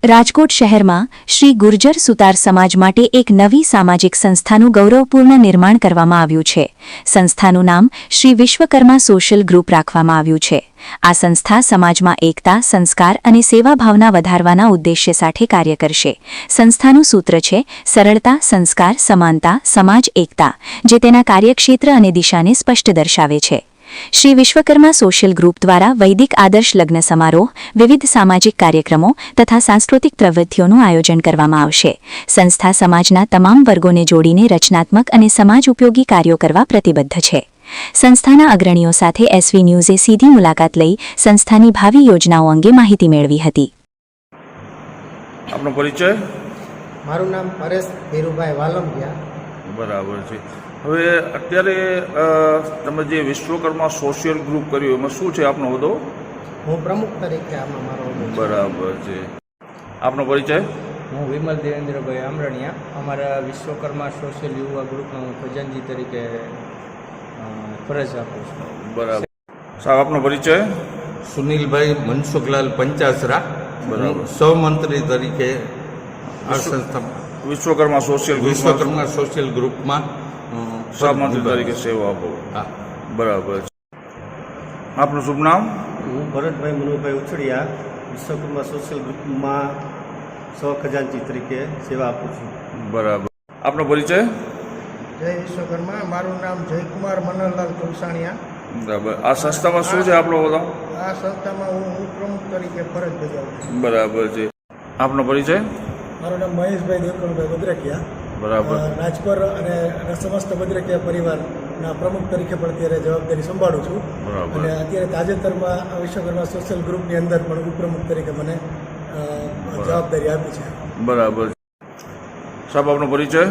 રાજકોટ શહેરમાં શ્રી ગુર્જર સુતાર સમાજ માટે એક નવી સામાજિક સંસ્થાનું ગૌરવપૂર્ણ નિર્માણ કરવામાં આવ્યું છે. સંસ્થાનું નામ શ્રી વિશ્વકર્મા સોશિયલ ગ્રુપ રાખવામાં આવ્યું છે. આ સંસ્થા સમાજમાં એકતા, સંસ્કાર અને સેવાભાવના વધારવાના ઉદ્દેશ્ય સાથે કાર્ય કરશે. સંસ્થાનું સૂત્ર છે સરળતા, સંસ્કાર, સમાનતા, સમાજ એકતા, જે તેના કાર્યક્ષેત્ર અને દિશાને સ્પષ્ટ દર્શાવે છે. શ્રી વિશ્વકર્મા સોશિયલ ગ્રુપ દ્વારા વૈદિક આદર્શ લગ્ન સમારોહ, વિવિધ સામાજિક કાર્યક્રમો તથા સાંસ્કૃતિક પ્રવૃત્તિઓનું આયોજન કરવામાં આવશે. સંસ્થા સમાજના તમામ વર્ગોને જોડીને રચનાત્મક અને સમાજ ઉપયોગી કાર્યો કરવા પ્રતિબદ્ધ છે. સંસ્થાના અગ્રણીઓ સાથે એસવી ન્યૂઝે સીધી મુલાકાત લઈ સંસ્થાની ભાવિ યોજનાઓ અંગે માહિતી મેળવી હતી. આપનો પરિચય? મારું નામ પરેશ ધીરુભાઈ વાલંબિયા. બરાબર છે. હવે અત્યારે તમે જે વિશ્વકર્મા સોશિયલ ગ્રુપ કર્યું એમાં શું છે આપનો હોદ્દો? હું પ્રમુખ તરીકે આમાં મારો હોદ્દો છે. બરાબર છે. આપનો પરિચય? હું વિમલ દેવેન્દ્રભાઈ આમરણિયા. અમારા વિશ્વકર્મા સોશિયલ યુવા ગ્રુપમાં હું ખજાનજી તરીકે ફરજ આપું છું. બરાબર. સાહેબ આપનો પરિચય? સુનિલભાઈ મનસુખલાલ પંચાસરા. બરાબર. સહમંત્રી તરીકે આ સંસ્થા વિશ્વકર્મા સોશિયલ ગ્રુપમાં સહમંત્રી તરીકે સેવા આપો. હા, બરાબર છે. આપનું શુભ નામ? હું ભરતભાઈ મનુભાઈ ઉછળિયા, વિશ્વકર્મા સોશિયલ ગ્રુપમાં સહખજાનચી તરીકે સેવા આપું છું. બરાબર. આપનો પરિચય? જય વિશ્વકર્મા. મારું નામ જયકુમાર મનોહરલાલ તુલસાણીયા. બરાબર. આ સંસ્થામાં શું છે આપણો હોદ્દો? આ સંસ્થામાં હું પ્રમુખ તરીકે ફરજ બજાવું છું. બરાબર છે. આપનો પરિચય? મારું નામ મહેશભાઈ દેવકણભાઈ ભદ્રકિયા. બરાબર. રાજકોટ અને સમસ્ત ભદ્રકિયા પરિવારના પ્રમુખ તરીકે પણ અત્યારે જવાબદારી સંભાળું છું. બરાબર. અને અત્યારે તાજેતરમાં વિશ્વકર્મા સોશિયલ ગ્રુપની અંદર પણ ઉપપ્રમુખ તરીકે મને જવાબદારી આપી છે. બરાબર. સાહેબ આપનો પરિચય?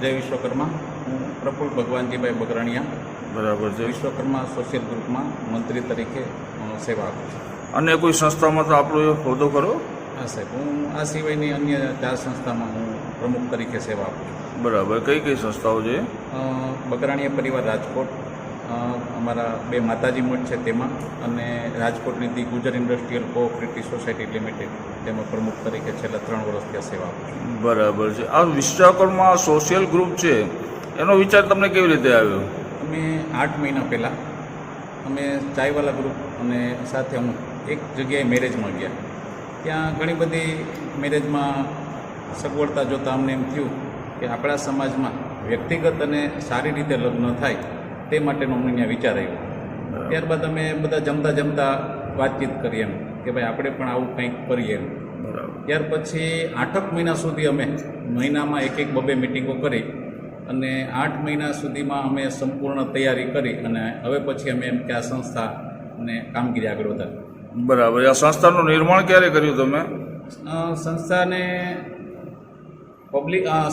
જય વિશ્વકર્મા. હું પ્રફુલ્લ ભગવાનજીભાઈ બગરાણીયા. બરાબર છે. વિશ્વકર્મા સોશિયલ ગ્રુપમાં મંત્રી તરીકે સેવા આપું છું. અન્ય કોઈ સંસ્થામાં તો આપણો હોદ્દો કરો? હા સાહેબ, હું આ સિવાયની અન્ય 4 સંસ્થામાં હું પ્રમુખ તરીકે સેવા આપું છું. બરાબર. કઈ કઈ સંસ્થાઓ છે? બગરાણીયા પરિવાર રાજકોટ, અમારા 2 માતાજી મઠ છે તેમાં, અને રાજકોટની the Gujar industrial cooperative society limited તેમાં પ્રમુખ તરીકે છેલ્લા 3 વર્ષથી સેવા આપું છું. બરાબર છે. આ વિશ્વકર્મા સોશિયલ ગ્રુપ છે એનો વિચાર તમને કેવી રીતે આવ્યો? અમે 8 મહિના પહેલાં અમે ચાયવાલા ગ્રુપ અને સાથે હું એક જગ્યાએ મેરેજમાં ગયા. ત્યાં ઘણી બધી મેરેજમાં સગવડતા જોતાં અમને એમ થયું કે આપણા સમાજમાં વ્યક્તિગત અને સારી રીતે લગ્ન થાય તે માટેનો અમને ત્યાં વિચાર આવ્યો. ત્યારબાદ અમે બધા જમતા વાતચીત કરી એમ કે ભાઈ આપણે પણ આવું કંઈક કરીએ એમ. ત્યાર પછી 8 મહિના સુધી અમે મહિનામાં 1-2 મિટિંગો કરી અને 8 મહિના સુધીમાં અમે સંપૂર્ણ તૈયારી કરી અને હવે પછી અમે એમ કે આ સંસ્થાને કામગીરી આગળ વધારી. બરાબર. આ સંસ્થાનું નિર્માણ ક્યારે કર્યું તમે? સંસ્થાને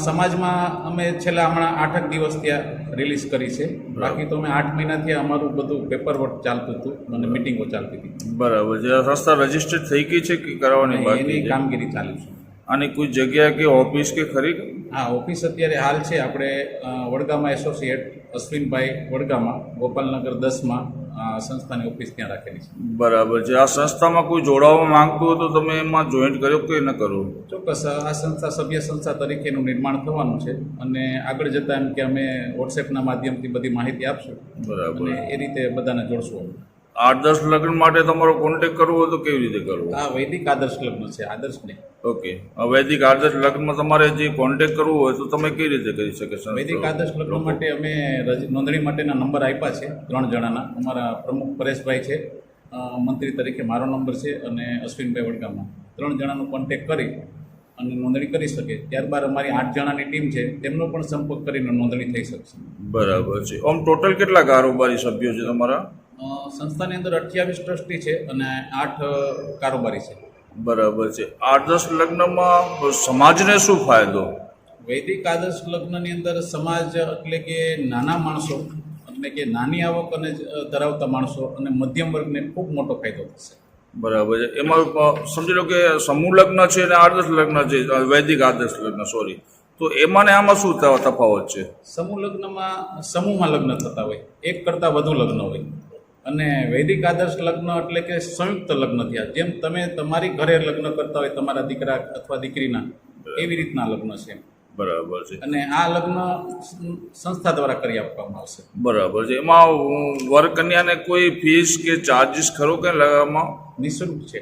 સમાજમાં અમે છેલ્લા હમણાં 8 દિવસ ત્યાં રિલીઝ કરી છે. બાકી તો અમે 8 મહિનાથી અમારું બધું પેપરવર્ક ચાલતું હતું અને મિટિંગો ચાલતી હતી. બરાબર છે. આ સંસ્થા રજીસ્ટર્ડ થઈ ગઈ છે કે કરાવવાની બાકી? એની કામગીરી ચાલુ છે. આની કોઈ જગ્યા કે ઓફિસ કે ખરી? હા, ઓફિસ અત્યારે હાલ છે આપણે વડગામમાં એસોસિએટ અશ્વિનભાઈ વડગામમાં, ગોપાલનગર 10માં સંસ્થાની ઓફિસ ત્યાં રાખેલી છે. બરાબર છે. આ સંસ્થામાં કોઈ જોડાવા માંગતું હોય તો તમે એમાં જોઈન્ટ કર્યો કે ન કરો? ચોક્કસ. આ સંસ્થા સભ્ય સંસ્થા તરીકેનું નિર્માણ થવાનું છે અને આગળ જતાં એમ કે અમે વોટ્સએપના માધ્યમથી બધી માહિતી આપશું. બરાબર. અને એ રીતે બધાને જોડશું. 8-10 લગ્ન માટે તમારો કોન્ટેક્ટ કરવો હોય તો કેવી રીતે કરવો? આ વૈદિક આદર્શ લગ્ન છે, આદર્શ નહીં. ઓકે. વૈદિક આદર્શ લગ્નમાં તમારે જે કોન્ટેક્ટ કરવો હોય તો તમે કેવી રીતે કરી શકે? વૈદિક આદર્શ લગ્ન માટે અમે નોંધણી માટેના નંબર આપ્યા છે 3 જણાના. અમારા પ્રમુખ પરેશભાઈ છે, મંત્રી તરીકે મારો નંબર છે, અને અશ્વિનભાઈ વડગામમાં 3 જણાનો કોન્ટેક્ટ કરી અને નોંધણી કરી શકે. ત્યારબાદ અમારી 8 જણાની ટીમ છે તેમનો પણ સંપર્ક કરીને નોંધણી થઈ શકશે. બરાબર છે. આમ ટોટલ કેટલા કારોબારી સભ્યો છે તમારા? સંસ્થાની અંદર 28 ટ્રસ્ટી છે અને 8 કારોબારી છે. બરાબર છે. 8-10 લગ્નમાં સમાજને શું ફાયદો? વૈદિક આદર્શ લગ્નની અંદર સમાજ એટલે કે નાના માણસો, એટલે કે નાની આવક અને ધરાવતા માણસો અને મધ્યમ વર્ગને ખૂબ મોટો ફાયદો થશે. બરાબર છે. એમાં સમજી લો કે સમૂહ લગ્ન છે અને 8-10 લગ્ન છે, વૈદિક આદર્શ લગ્ન, સોરી, તો એમાં ને આમાં શું તફાવત છે? સમૂહ લગ્નમાં સમૂહમાં લગ્ન થતા હોય, એક કરતાં વધુ લગ્ન હોય, અને વૈદિક આદર્શ લગ્ન એટલે કે સંયુક્ત લગ્ન થયા. જેમ તમે તમારી ઘરે લગ્ન કરતા હોય તમારા દીકરા અથવા દીકરીના, એવી રીતના લગ્ન છે. બરાબર છે. અને આ લગ્ન સંસ્થા દ્વારા કરી આપવામાં આવશે. બરાબર છે. એમાં વર કન્યાને કોઈ ફીસ કે ચાર્જીસ ખરો કે લગાવવામાં? નિઃશુલ્ક છે.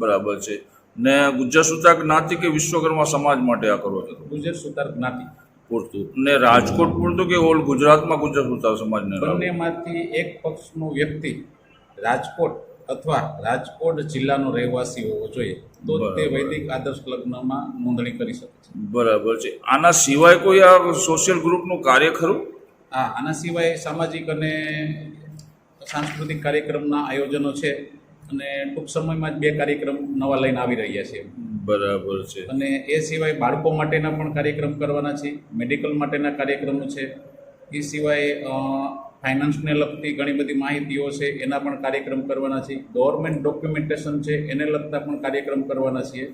બરાબર છે. ને ગુજ્જર સુતાર જ્ઞાતિ કે વિશ્વકર્મા સમાજ માટે આ કરો છો? ગુજર સુતાર જ્ઞાતિ પૂરતું. ને રાજકોટ પૂરતું કે ઓલ ગુજરાતમાં ગુજ્જર સુતાર સમાજને લાવો? બંનેમાંથી એક પક્ષનો વ્યક્તિ રાજકોટ અથવા રાજકોટ જિલ્લાનો રહેવાસી હોવો જોઈએ, તો તે બરાબર. વૈદિક આદર્શ લગ્નમાં નોંધણી કરી શકે છે. બરાબર છે. આના સિવાય કોઈ આ સોશિયલ ગ્રુપનું કાર્ય ખરું? આના સિવાય સામાજિક અને સાંસ્કૃતિક કાર્યક્રમના આયોજનો છે, અને ટૂંક સમયમાં જ 2 કાર્યક્રમ નવા લઈને આવી રહ્યા છે. બરાબર છે. અને એ સિવાય બાળકો માટેના પણ કાર્યક્રમ કરવાના છે, મેડિકલ માટેના કાર્યક્રમો છે. એ સિવાય ફાઇનાન્સને લગતી ઘણી બધી માહિતીઓ છે, એના પણ કાર્યક્રમ કરવાના છે. ગવર્મેન્ટ ડોક્યુમેન્ટેશન છે એને લગતા પણ કાર્યક્રમ કરવાના છીએ.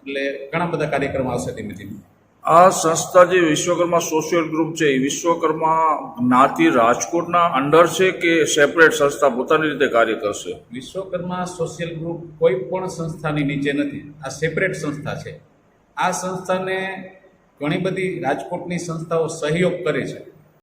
એટલે ઘણા બધા કાર્યક્રમ આવશે ધીમે ધીમે. આ સંસ્થા જે વિશ્વકર્મા સોશિયલ ગ્રુપ છે એ વિશ્વકર્મા જ્ઞાતિ રાજકોટના અંડર છે કે સેપરેટ સંસ્થા પોતાની રીતે કાર્ય કરશે? વિશ્વકર્મા સોશિયલ ગ્રુપ કોઈ પણ સંસ્થાની નીચે નથી. આ સેપરેટ સંસ્થા છે. આ સંસ્થાને ઘણી બધી રાજકોટની સંસ્થાઓ સહયોગ કરે છે.